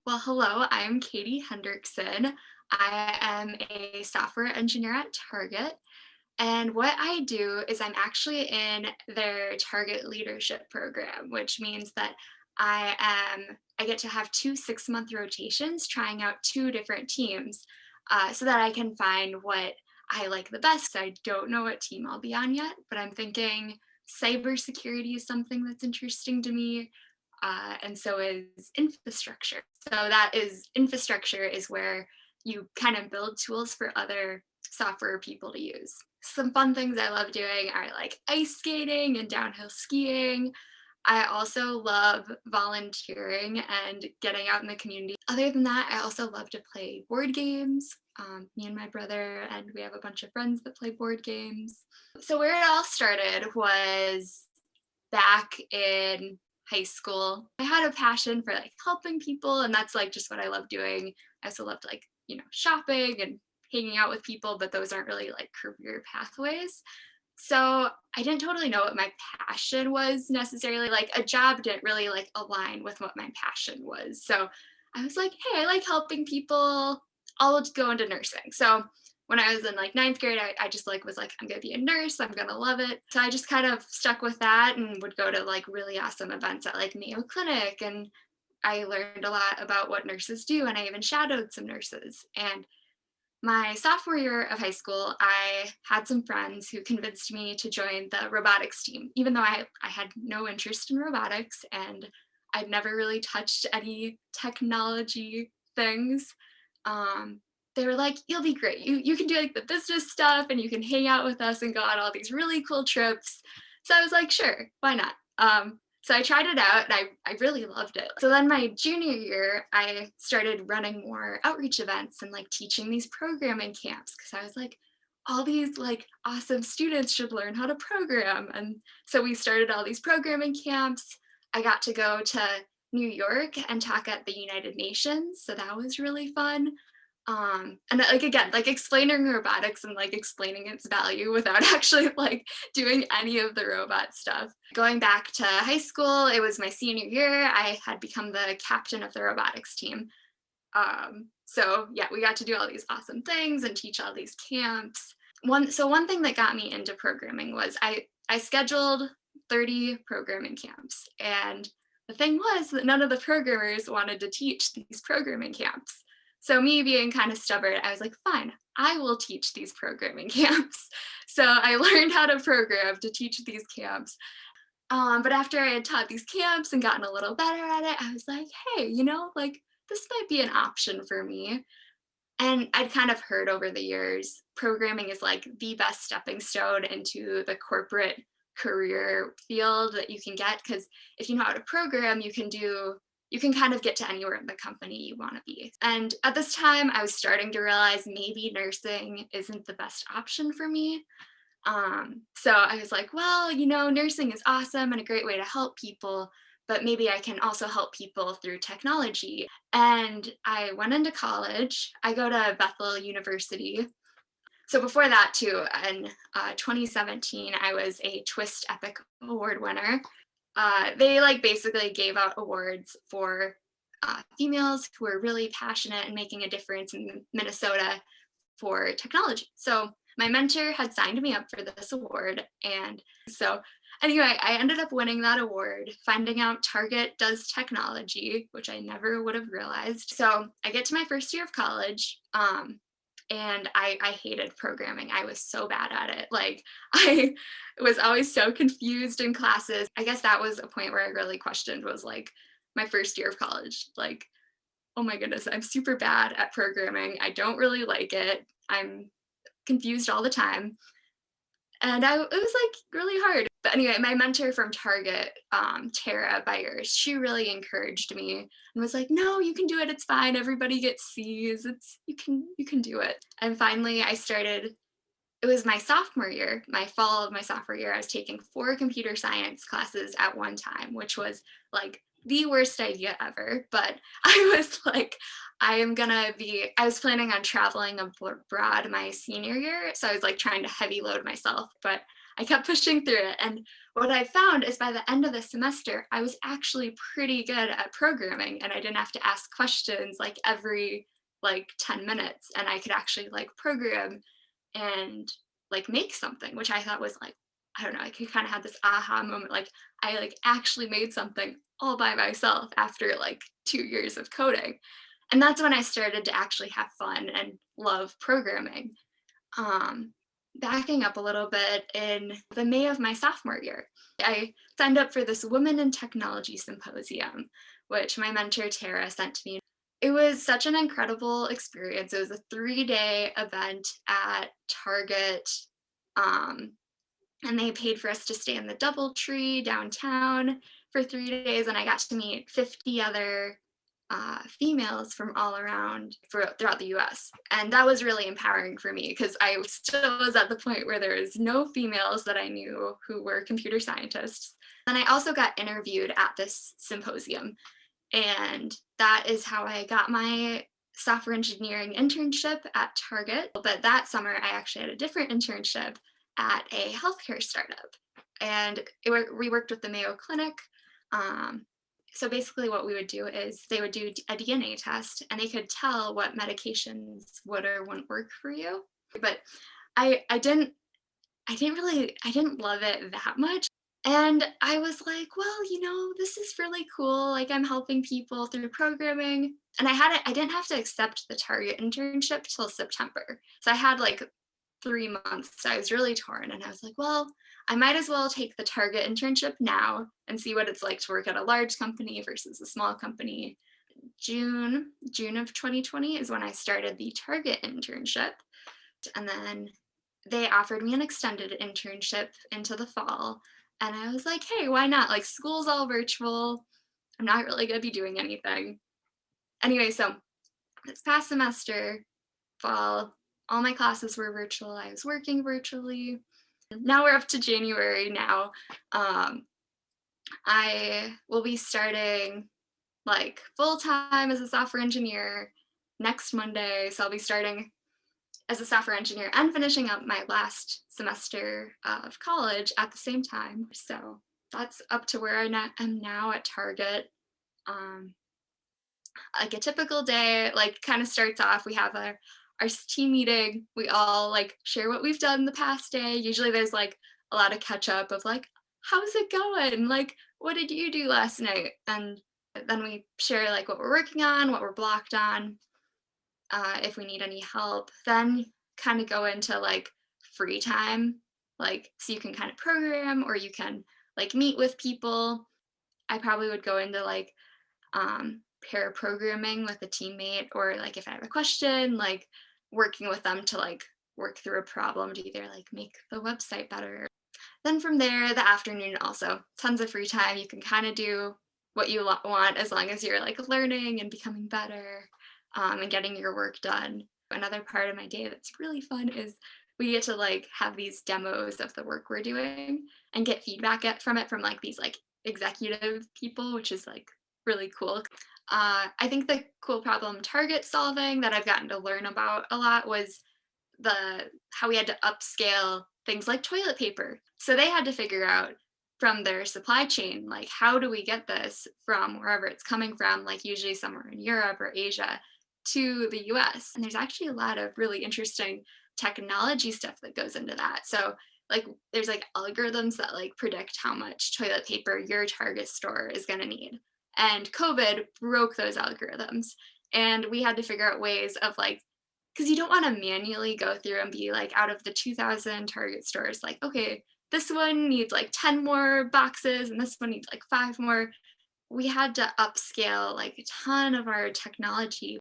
Well, hello, I'm Katie Hendricksen. I am a software engineer at Target. And what I do is I'm actually in their Target leadership program, which means that I get to have two 6-month rotations trying out two different teams so that I can find what I like the best. I don't know what team I'll be on yet, but I'm thinking cybersecurity is something that's interesting to me. And so is infrastructure. So that is infrastructure is where you kind of build tools for other software people to use. Some fun things I love doing are like ice skating and downhill skiing. I also love volunteering and getting out in the community. Other than that, I also love to play board games. Me and my brother, and we have a bunch of friends that play board games. So, where it all started was back in high school. I had a passion for like helping people, and that's like just what I love doing. I also loved like, shopping and hanging out with people, but those aren't really like career pathways. So I didn't totally know what my passion was necessarily. Like a job didn't really like align with what my passion was. So I was like, hey, I like helping people. I'll go into nursing. So when I was in like ninth grade, I just like was like, I'm gonna be a nurse. I'm gonna love it. So I just kind of stuck with that and would go to like really awesome events at like Mayo Clinic, and I learned a lot about what nurses do, and I even shadowed some nurses. And my sophomore year of high school, I had some friends who convinced me to join the robotics team, even though I had no interest in robotics and I'd never really touched any technology things. Um, they were like, "You'll be great. You can do like the business stuff, and you can hang out with us and go on all these really cool trips." So I was like, "Sure, why not?" So I tried it out and I really loved it. So then my junior year, I started running more outreach events and like teaching these programming camps because I was like, all these like awesome students should learn how to program. And so we started all these programming camps. I got to go to New York and talk at the United Nations. So that was really fun. And like again, like explaining robotics and like explaining its value without actually like doing any of the robot stuff. Going back to high school, it was my senior year. I had become the captain of the robotics team. So yeah, we got to do all these awesome things and teach all these camps. One thing that got me into programming was I scheduled 30 programming camps, and the thing was that none of the programmers wanted to teach these programming camps. So me being kind of stubborn, I was like, fine, I will teach these programming camps. So I learned how to program to teach these camps. But after I had taught these camps and gotten a little better at it, I was like, hey, like this might be an option for me. And I'd kind of heard over the years, programming is like the best stepping stone into the corporate career field that you can get. Because if you know how to program, you can kind of get to anywhere in the company you want to be. And at this time, I was starting to realize maybe nursing isn't the best option for me. So I was like, well, nursing is awesome and a great way to help people, but maybe I can also help people through technology. And I went into college. I go to Bethel University. So before that, too, in 2017, I was a Twist Epic Award winner. They like basically gave out awards for females who were really passionate and making a difference in Minnesota for technology. So my mentor had signed me up for this award. And so anyway, I ended up winning that award, finding out Target does technology, which I never would have realized. So I get to my first year of college. And I hated programming. I was so bad at it. Like I was always so confused in classes. I guess that was a point where I really questioned was like my first year of college. Like, oh my goodness, I'm super bad at programming. I don't really like it. I'm confused all the time. And it was like really hard. But anyway, my mentor from Target, Tara Byers, she really encouraged me and was like, "No, you can do it. It's fine. Everybody gets C's. You can do it." And finally, I started. It was my sophomore year, my fall of my sophomore year. I was taking 4 computer science classes at one time, which was like the worst idea ever. But I was like, I was planning on traveling abroad my senior year. So I was like trying to heavy load myself. But I kept pushing through it. And what I found is by the end of the semester, I was actually pretty good at programming and I didn't have to ask questions like every like 10 minutes. And I could actually like program and like make something, which I thought was like, I don't know, I could kind of have this aha moment. Like I like actually made something all by myself after like 2 years of coding. And that's when I started to actually have fun and love programming. Um, Backing up a little bit, in the May of my sophomore year, I signed up for this Women in Technology Symposium, which my mentor Tara sent to me. It was such an incredible experience. It was a 3-day event at Target. Um, and they paid for us to stay in the DoubleTree downtown for 3 days, and I got to meet 50 other females from all around throughout the US. And that was really empowering for me because I still was at the point where there was no females that I knew who were computer scientists. And I also got interviewed at this symposium, and that is how I got my software engineering internship at Target. But that summer, I actually had a different internship at a healthcare startup. And we worked with the Mayo Clinic. Um, so basically, what we would do is they would do a DNA test and they could tell what medications would or wouldn't work for you. But I didn't I didn't love it that much. And I was like, well, this is really cool. Like I'm helping people through programming. And I didn't have to accept the Target internship till September. So I had like 3 months. So I was really torn. And I was like, well, I might as well take the Target internship now and see what it's like to work at a large company versus a small company. June of 2020 is when I started the Target internship. And then they offered me an extended internship into the fall. And I was like, hey, why not? Like, school's all virtual. I'm not really going to be doing anything. Anyway, so this past semester, fall, all my classes were virtual. I was working virtually. Now we're up to January now. I will be starting like full time as a software engineer next Monday. So I'll be starting as a software engineer and finishing up my last semester of college at the same time. So that's up to where I am now at Target. Um, like a typical day, like kind of starts off, we have our team meeting. We all like share what we've done the past day. Usually there's like a lot of catch up of like, how's it going? Like, what did you do last night? And then we share like what we're working on, what we're blocked on, if we need any help. Then kind of go into like free time, like so you can kind of program or you can like meet with people. I probably would go into like pair programming with a teammate, or like if I have a question, like working with them to like work through a problem to either like make the website better. Then from there, the afternoon also tons of free time. You can kind of do what you want as long as you're like learning and becoming better, and getting your work done. Another part of my day that's really fun is we get to like have these demos of the work we're doing and get feedback from it from like these like executive people, which is like really cool. I think the cool problem Target solving that I've gotten to learn about a lot was the how we had to upscale things like toilet paper. So they had to figure out from their supply chain, like how do we get this from wherever it's coming from, like usually somewhere in Europe or Asia, to the US. And there's actually a lot of really interesting technology stuff that goes into that. So like there's like algorithms that like predict how much toilet paper your Target store is going to need. And COVID broke those algorithms. And we had to figure out ways of like, because you don't want to manually go through and be like, out of the 2,000 Target stores, like, okay, this one needs like 10 more boxes and this one needs like 5 more. We had to upscale like a ton of our technology